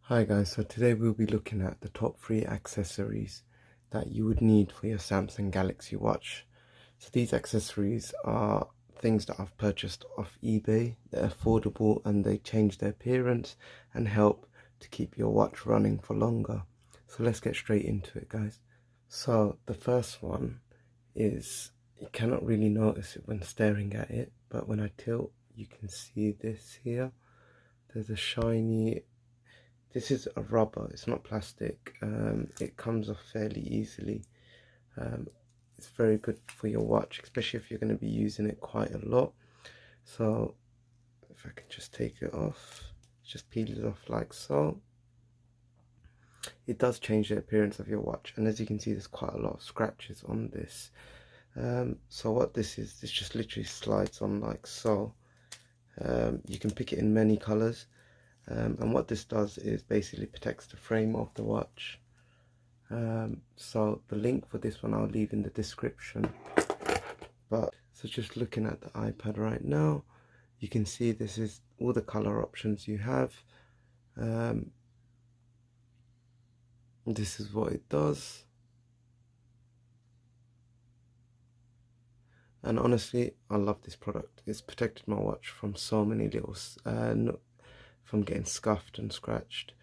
Hi guys, so today we'll be looking at the top 3 accessories that you would need for your Samsung Galaxy Watch. So these accessories are things that I've purchased off eBay. They're affordable and they change their appearance and help to keep your watch running for longer. So let's get straight into it, guys. So the first one is, you cannot really notice it when staring at it, but when I tilt you can see this here. There's a shiny, this is a rubber, it's not plastic. It comes off fairly easily. It's very good for your watch, especially if you're going to be using it quite a lot. So if I can just take it off, just peel it off like so. It does change the appearance of your watch, and as you can see there's quite a lot of scratches on this. So what this is, this just literally slides on like so. You can pick it in many colors. And what this does is basically protects the frame of the watch. So the link for this one I'll leave in the description. But so just looking at the iPad right now, you can see this is all the color options you have. This is what it does. And honestly, I love this product. It's protected my watch from so many little from getting scuffed and scratched.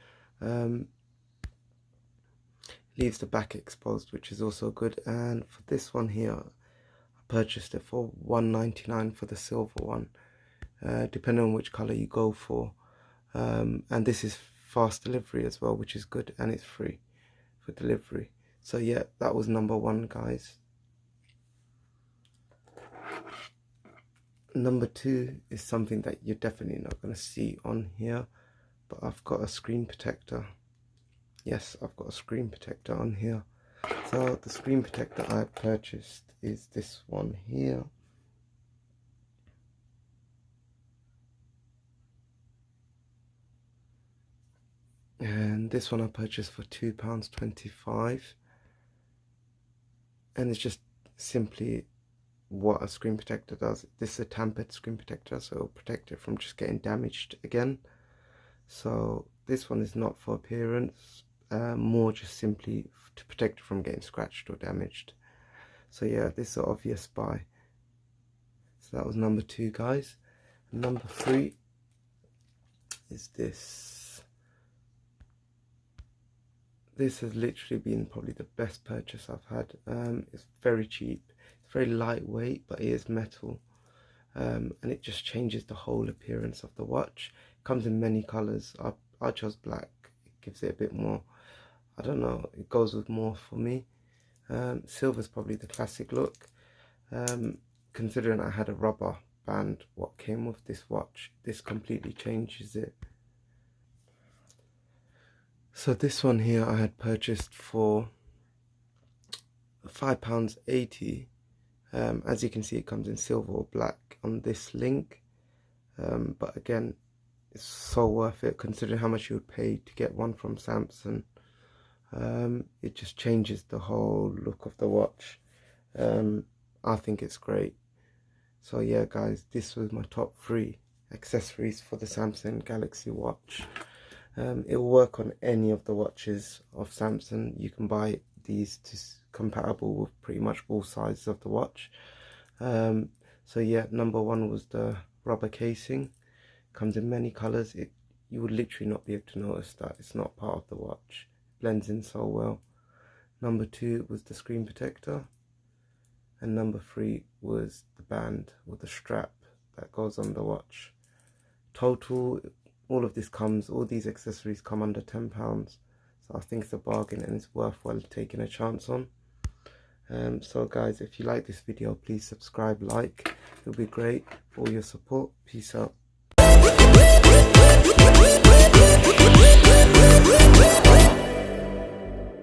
Leaves the back exposed, which is also good. And for this one here, I purchased it for $1.99 for the silver one, depending on which color you go for. And this is fast delivery as well, which is good, and it's free for delivery. So yeah, that was number 1, guys. Number 2 is something that you're definitely not going to see on here, but I've got a screen protector. Yes, I've got a screen protector on here. So the screen protector I purchased is this one here. And this one I purchased for £2.25. And it's just simply what a screen protector does. This is a tampered screen protector, so it'll protect it from just getting damaged again. So this one is not for appearance, more just simply to protect it from getting scratched or damaged. So yeah, this is an obvious buy. So that was number 2, guys. Number 3 is this. This has literally been probably the best purchase I've had. It's very cheap. It's very lightweight, but it is metal, and it just changes the whole appearance of the watch. It comes in many colors. I chose black. It gives it a bit more, I don't know, it goes with more for me. Silver is probably the classic look. Considering I had a rubber band what came with this watch, this completely changes it. So this one here I had purchased for £5.80. As you can see, it comes in silver or black on this link, but again, it's so worth it considering how much you would pay to get one from Samsung. It just changes the whole look of the watch. I think it's great. So yeah, guys, this was my top 3 accessories for the Samsung Galaxy Watch. It will work on any of the watches of Samsung. You can buy these to compatible with pretty much all sizes of the watch. So yeah, number 1 was the rubber casing. Comes in many colors. You would literally not be able to notice that it's not part of the watch. It blends in so well. Number 2 was the screen protector, and number 3 was the band or the strap that goes on the watch. Total, all of this comes, all these accessories come under £10. So I think it's a bargain and it's worthwhile taking a chance on. So guys, if you like this video, please subscribe, like, it'll be great for all your support. Peace out.